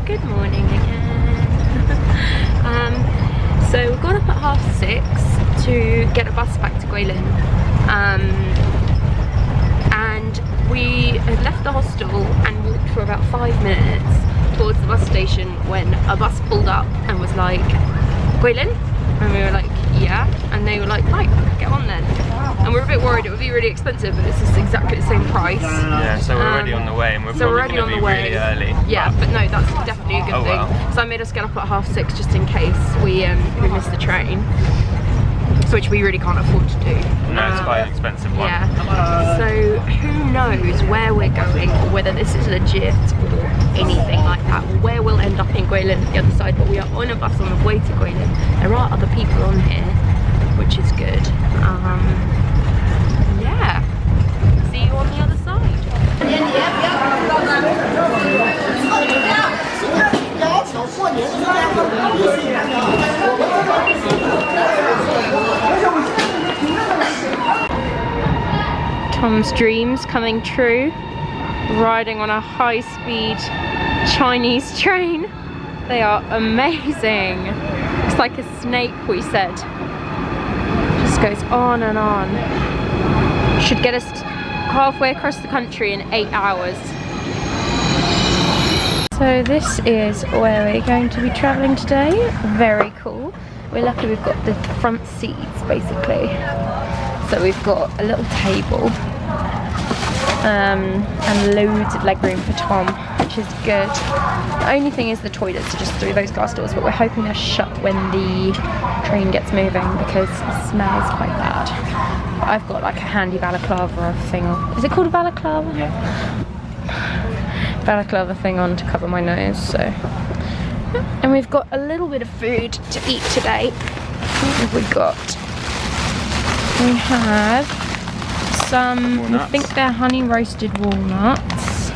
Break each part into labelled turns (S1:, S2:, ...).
S1: Good morning again. So we got up at 6:30 to get a bus back to Guilin, and we had left the hostel and walked for about 5 minutes towards the bus station when a bus pulled up and was like, Guilin? And we were like, yeah, and they were like, right, get on then. And we're a bit worried it would be really expensive, but it's just exactly the same price.
S2: Yeah, so we're already on the way, and we're probably going to be really early.
S1: Yeah, but no, that's definitely a good thing. Well. So I made us get up at 6:30 just in case we missed the train, which we really can't afford to do.
S2: No, it's quite an expensive one.
S1: Yeah. So who knows where we're going, or whether this is legit or anything like that, or where we'll end up in Guilin at the other side. But we are on a bus on the way to Guilin. There are other people on here, which is good. Yeah. See you on the other side. Tom's dreams coming true, riding on a high-speed Chinese train. They are amazing. It's like a snake, we said. Just goes on and on. Should get us halfway across the country in 8 hours. So this is where we're going to be travelling today. Very cool. We're lucky we've got the front seats basically. So we've got a little table and loads of leg room for Tom, which is good. The only thing is the toilets are just through those glass doors, but we're hoping they're shut when the train gets moving because the smell is quite bad. I've got like a handy balaclava thing on. Is it called a balaclava?
S2: Yeah.
S1: Balaclava thing on to cover my nose, so. And we've got a little bit of food to eat today. What have we got? We have some,
S2: walnuts.
S1: I think they're honey roasted walnuts.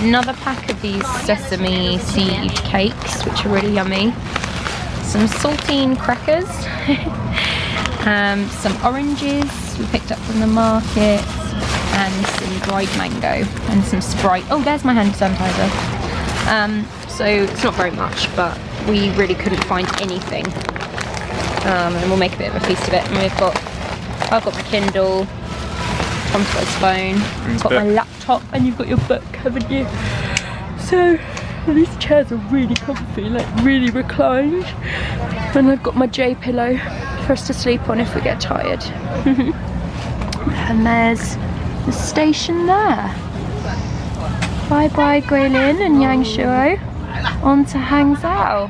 S1: Another pack of these sesame seed cakes, which are really yummy. Some saltine crackers. Some oranges we picked up from the market. And some dried mango. And some Sprite. Oh, there's my hand sanitizer. So it's not very much, but we really couldn't find anything. And we'll make a bit of a feast of it. And I've got my Kindle, Tom's got his phone, I've got my laptop, and you've got your book, haven't you? So these chairs are really comfy, like really reclined. And I've got my J pillow for us to sleep on if we get tired. And there's the station there. Bye bye Guilin and Yangshuo. On to Hangzhou.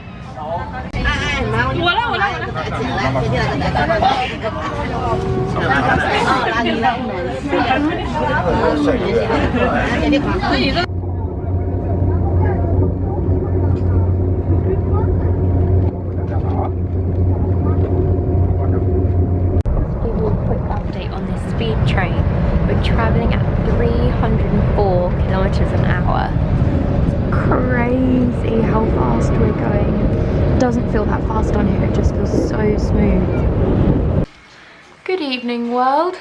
S1: Train. We're travelling at 304 kilometers an hour. It's crazy how fast we're going. It doesn't feel that fast on here, it just feels so smooth. Good evening, world.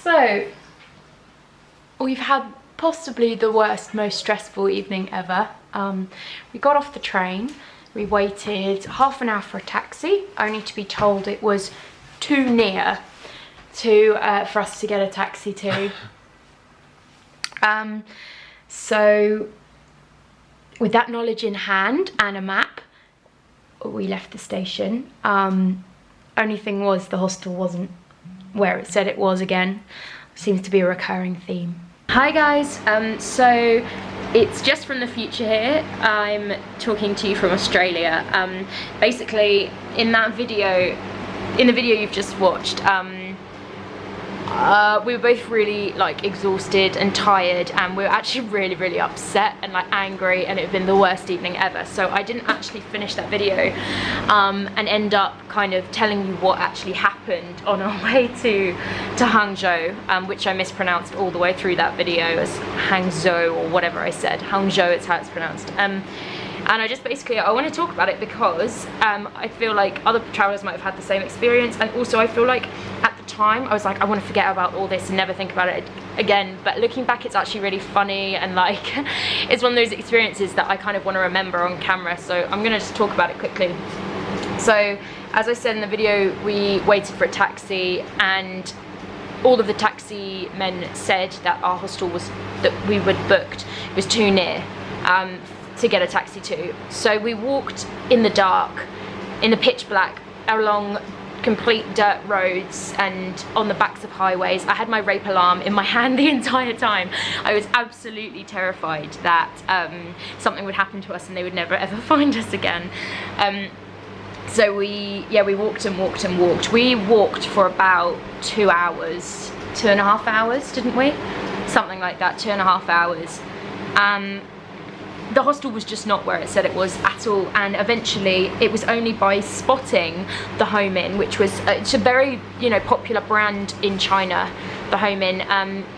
S1: So we've had possibly the worst, most stressful evening ever. We got off the train, we waited half an hour for a taxi, only to be told it was too near for us to get a taxi to. So with that knowledge in hand and a map, we left the station. Only thing was the hostel wasn't where it said it was again. Seems to be a recurring theme. Hi guys, so it's just from the future here. I'm talking to you from Australia. Basically in the video you've just watched, we were both really like exhausted and tired, and we were actually really upset and like angry, and it had been the worst evening ever. So I didn't actually finish that video and end up kind of telling you what actually happened on our way to Hangzhou, which I mispronounced all the way through that video as Hangzhou or whatever I said. Hangzhou, it's how it's pronounced. And I just basically, I want to talk about it because I feel like other travellers might have had the same experience, and also I feel like at the time I was like, I want to forget about all this and never think about it again, but looking back it's actually really funny, and like it's one of those experiences that I kind of want to remember on camera, so I'm gonna just talk about it quickly. So as I said in the video, we waited for a taxi, and all of the taxi men said that our hostel that we had booked was too near to get a taxi to. So we walked in the dark, in the pitch black, along complete dirt roads and on the backs of highways. I had my rape alarm in my hand the entire time. I was absolutely terrified that something would happen to us and they would never ever find us again. So we walked and walked and walked. We walked for about 2 hours, 2.5 hours, didn't we? Something like that, 2.5 hours. The hostel was just not where it said it was at all, and eventually it was only by spotting the Home Inn, which was it's a very, you know, popular brand in China, the Home Inn.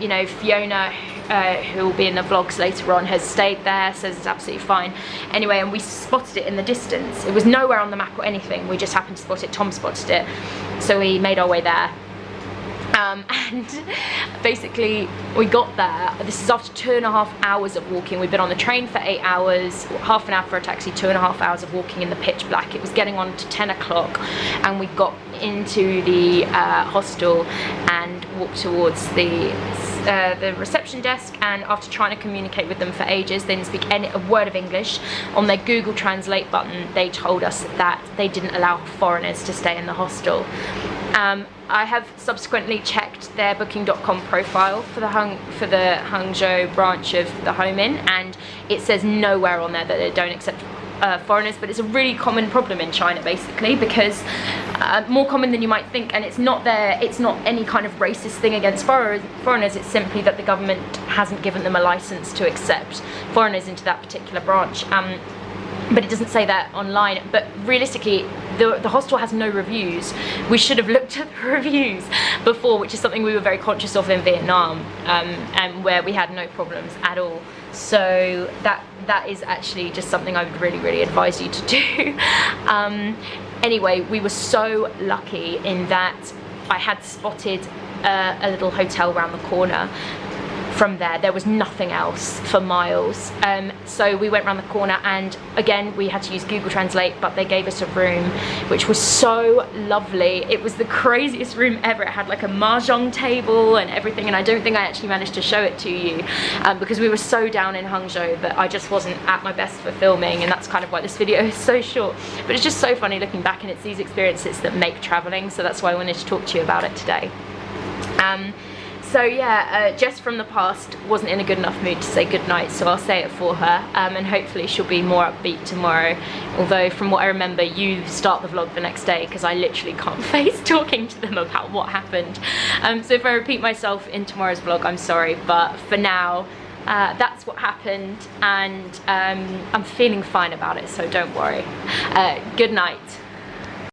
S1: You know, Fiona, who will be in the vlogs later on, has stayed there, says it's absolutely fine. Anyway, and we spotted it in the distance. It was nowhere on the map or anything, we just happened to spot it. Tom spotted it, so we made our way there. And basically we got there. This is after 2.5 hours of walking. We've been on the train for 8 hours, half an hour for a taxi, 2.5 hours of walking in the pitch black. It was getting on to 10 o'clock, and we got into the hostel and walked towards the reception desk, and after trying to communicate with them for ages, they didn't speak a word of English. On their Google Translate button, they told us that they didn't allow foreigners to stay in the hostel. I have subsequently checked their booking.com profile for the Hangzhou branch of the Home Inn, and it says nowhere on there that they don't accept foreigners, but it's a really common problem in China basically, because more common than you might think, and it's not any kind of racist thing against foreigners, it's simply that the government hasn't given them a license to accept foreigners into that particular branch. But it doesn't say that online. But realistically, the hostel has no reviews. We should have looked at the reviews before, which is something we were very conscious of in Vietnam, and where we had no problems at all. So that is actually just something I would really advise you to do. Anyway, we were so lucky in that I had spotted a little hotel around the corner. From there was nothing else for miles, so we went around the corner, and again we had to use Google Translate, but they gave us a room which was so lovely. It was the craziest room ever. It had like a mahjong table and everything, and I don't think I actually managed to show it to you because we were so down in Hangzhou that I just wasn't at my best for filming, and that's kind of why this video is so short. But it's just so funny looking back, and it's these experiences that make traveling, so that's why I wanted to talk to you about it today. So yeah, Jess from the past wasn't in a good enough mood to say goodnight, so I'll say it for her, and hopefully she'll be more upbeat tomorrow. Although from what I remember, you start the vlog the next day, because I literally can't face talking to them about what happened. So if I repeat myself in tomorrow's vlog, I'm sorry, but for now, that's what happened, and I'm feeling fine about it, so don't worry. Good night.